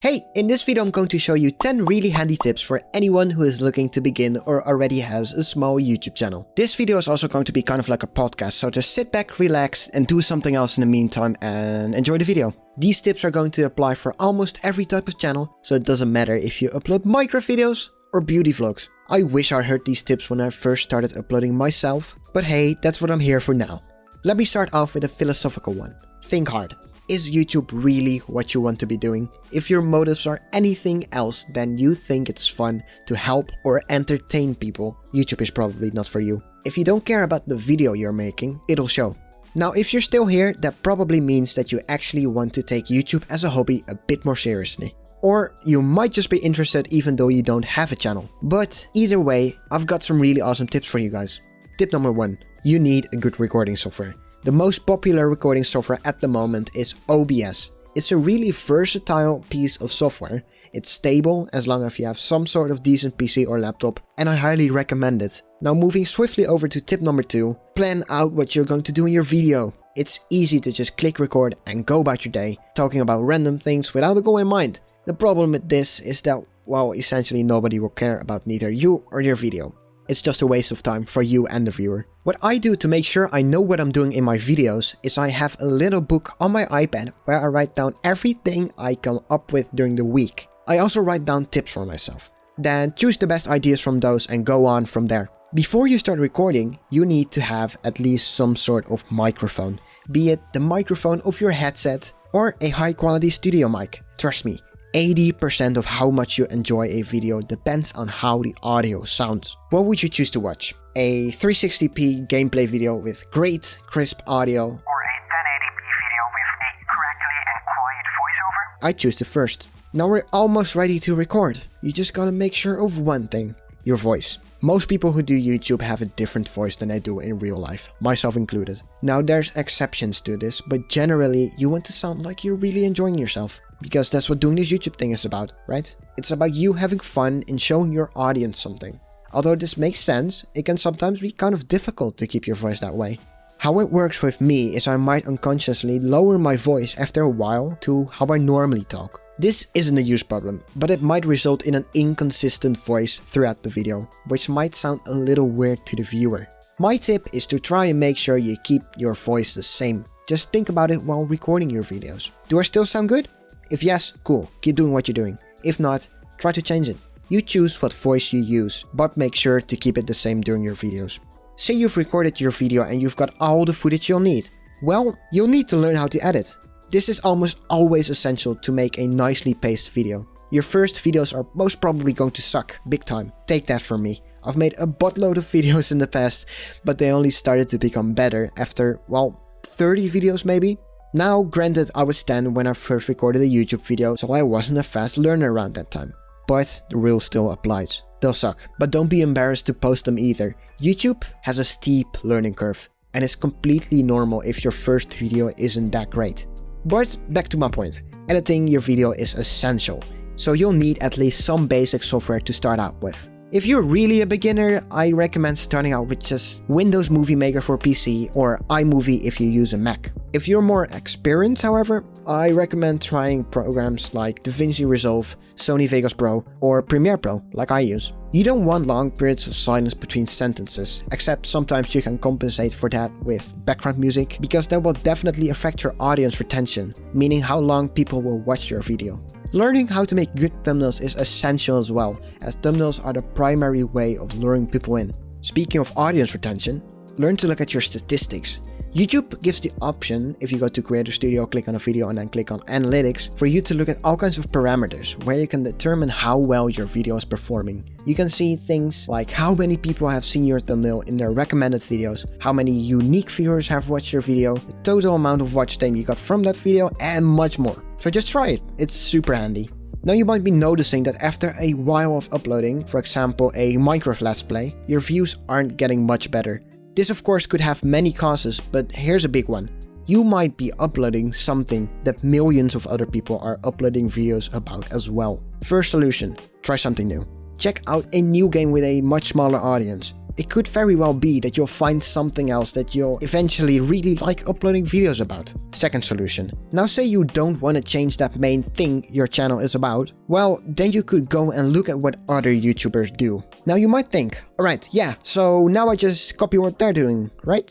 Hey, in this video I'm going to show you 10 really handy tips for anyone who is looking to begin or already has a small YouTube channel. This video is also going to be kind of like a podcast, so just sit back, relax and do something else in the meantime and enjoy the video. These tips are going to apply for almost every type of channel, so it doesn't matter if you upload micro videos or beauty vlogs. I wish I heard these tips when I first started uploading myself, but hey, that's what I'm here for now. Let me start off with a philosophical one. Think hard. Is YouTube really what you want to be doing? If your motives are anything else than you think it's fun to help or entertain people, YouTube is probably not for you. If you don't care about the video you're making, it'll show. Now, if you're still here, that probably means that you actually want to take YouTube as a hobby a bit more seriously. Or you might just be interested even though you don't have a channel. But either way, I've got some really awesome tips for you guys. Tip number 1. You need a good recording software. The most popular recording software at the moment is OBS. It's a really versatile piece of software. It's stable as long as you have some sort of decent PC or laptop, and I highly recommend it. Now, moving swiftly over to tip number 2, plan out what you're going to do in your video. It's easy to just click record and go about your day, talking about random things without a goal in mind. The problem with this is that, well, essentially nobody will care about neither you or your video. It's just a waste of time for you and the viewer. What I do to make sure I know what I'm doing in my videos is I have a little book on my iPad where I write down everything I come up with during the week. I also write down tips for myself. Then choose the best ideas from those and go on from there. Before you start recording, you need to have at least some sort of microphone. Be it the microphone of your headset or a high quality studio mic. Trust me. 80% of how much you enjoy a video depends on how the audio sounds. What would you choose to watch? A 360p gameplay video with great, crisp audio? Or a 1080p video with a crackly and quiet voiceover? I choose the first. Now we're almost ready to record. You just gotta make sure of one thing. Your voice. Most people who do YouTube have a different voice than I do in real life, myself included. Now there's exceptions to this, but generally you want to sound like you're really enjoying yourself. Because that's what doing this YouTube thing is about, right? It's about you having fun and showing your audience something. Although this makes sense, it can sometimes be kind of difficult to keep your voice that way. How it works with me is I might unconsciously lower my voice after a while to how I normally talk. This isn't a huge problem, but it might result in an inconsistent voice throughout the video, which might sound a little weird to the viewer. My tip is to try and make sure you keep your voice the same. Just think about it while recording your videos. Do I still sound good? If yes, cool, keep doing what you're doing. If not, try to change it. You choose what voice you use, but make sure to keep it the same during your videos. Say you've recorded your video and you've got all the footage you'll need. Well, you'll need to learn how to edit. This is almost always essential to make a nicely paced video. Your first videos are most probably going to suck, big time. Take that from me. I've made a buttload of videos in the past, but they only started to become better after, well, 30 videos maybe? Now, granted, I was 10 when I first recorded a YouTube video, so I wasn't a fast learner around that time. But the rule still applies. They'll suck. But don't be embarrassed to post them either. YouTube has a steep learning curve, and it's completely normal if your first video isn't that great. But back to my point, editing your video is essential, so you'll need at least some basic software to start out with. If you're really a beginner, I recommend starting out with just Windows Movie Maker for PC or iMovie if you use a Mac. If you're more experienced, however, I recommend trying programs like DaVinci Resolve, Sony Vegas Pro, or Premiere Pro, like I use. You don't want long periods of silence between sentences, except sometimes you can compensate for that with background music, because that will definitely affect your audience retention, meaning how long people will watch your video. Learning how to make good thumbnails is essential as well, as thumbnails are the primary way of luring people in. Speaking of audience retention, learn to look at your statistics. YouTube gives the option, if you go to Creator Studio, click on a video and then click on Analytics, for you to look at all kinds of parameters where you can determine how well your video is performing. You can see things like how many people have seen your thumbnail in their recommended videos, how many unique viewers have watched your video, the total amount of watch time you got from that video, and much more. So just try it, it's super handy. Now you might be noticing that after a while of uploading, for example a Minecraft Let's Play, your views aren't getting much better. This of course could have many causes, but here's a big one. You might be uploading something that millions of other people are uploading videos about as well. First solution, try something new. Check out a new game with a much smaller audience. It could very well be that you'll find something else that you'll eventually really like uploading videos about. Second solution. Now say you don't want to change that main thing your channel is about, well, then you could go and look at what other YouTubers do. Now you might think, alright, yeah, so now I just copy what they're doing, right?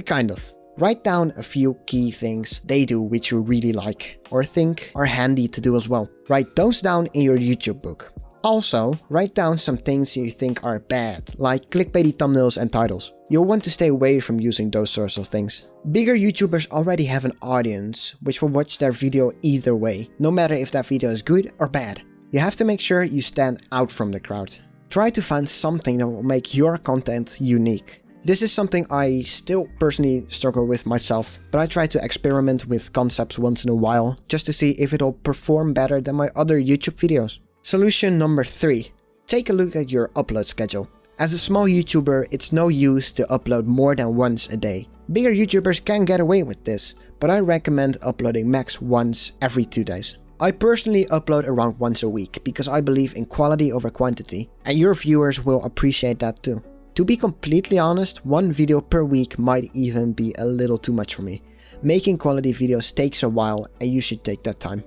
Kind of. Write down a few key things they do which you really like or think are handy to do as well. Write those down in your YouTube book. Also, write down some things you think are bad, like clickbaity thumbnails and titles. You'll want to stay away from using those sorts of things. Bigger YouTubers already have an audience which will watch their video either way, no matter if that video is good or bad. You have to make sure you stand out from the crowd. Try to find something that will make your content unique. This is something I still personally struggle with myself, but I try to experiment with concepts once in a while just to see if it'll perform better than my other YouTube videos. Solution number 3. Take a look at your upload schedule. As a small YouTuber, it's no use to upload more than once a day. Bigger YouTubers can get away with this, but I recommend uploading max once every 2 days. I personally upload around once a week because I believe in quality over quantity, and your viewers will appreciate that too. To be completely honest, one video per week might even be a little too much for me. Making quality videos takes a while and you should take that time.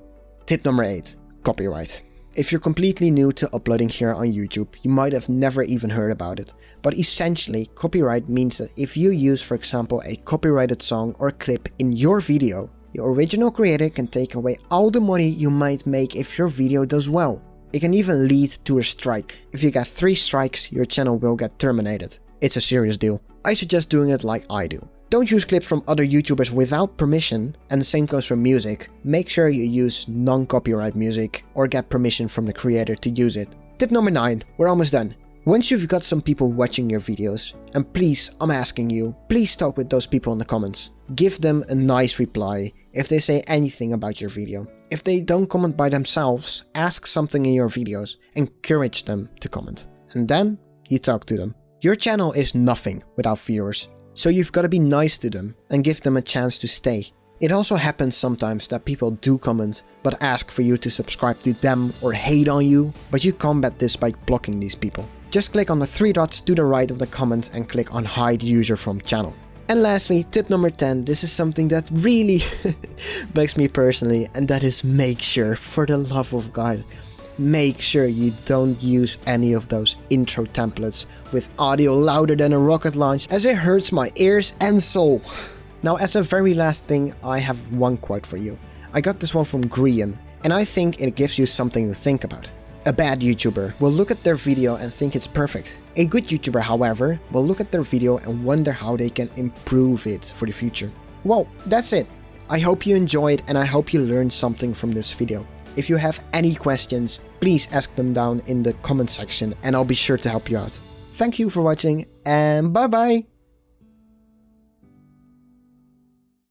Tip number 8. Copyright. If you're completely new to uploading here on YouTube, you might have never even heard about it. But essentially, copyright means that if you use, for example, a copyrighted song or clip in your video, the original creator can take away all the money you might make if your video does well. It can even lead to a strike. If you get 3 strikes, your channel will get terminated. It's a serious deal. I suggest doing it like I do. Don't use clips from other YouTubers without permission, and the same goes for music. Make sure you use non-copyright music or get permission from the creator to use it. Tip number 9. We're almost done. Once you've got some people watching your videos, and please, I'm asking you, please talk with those people in the comments. Give them a nice reply if they say anything about your video. If they don't comment by themselves, ask something in your videos, encourage them to comment, and then you talk to them. Your channel is nothing without viewers, so you've got to be nice to them and give them a chance to stay. It also happens sometimes that people do comment but ask for you to subscribe to them or hate on you, but you combat this by blocking these people. Just click on the 3 dots to the right of the comment and click on hide user from channel. And lastly, tip number 10, this is something that really bugs me personally, and that is make sure, for the love of God, make sure you don't use any of those intro templates with audio louder than a rocket launch, as it hurts my ears and soul. Now, as a very last thing, I have one quote for you. I got this one from Grian, and I think it gives you something to think about. A bad YouTuber will look at their video and think it's perfect. A good YouTuber, however, will look at their video and wonder how they can improve it for the future. Well, that's it. I hope you enjoyed and I hope you learned something from this video. If you have any questions, please ask them down in the comment section and I'll be sure to help you out. Thank you for watching and bye bye!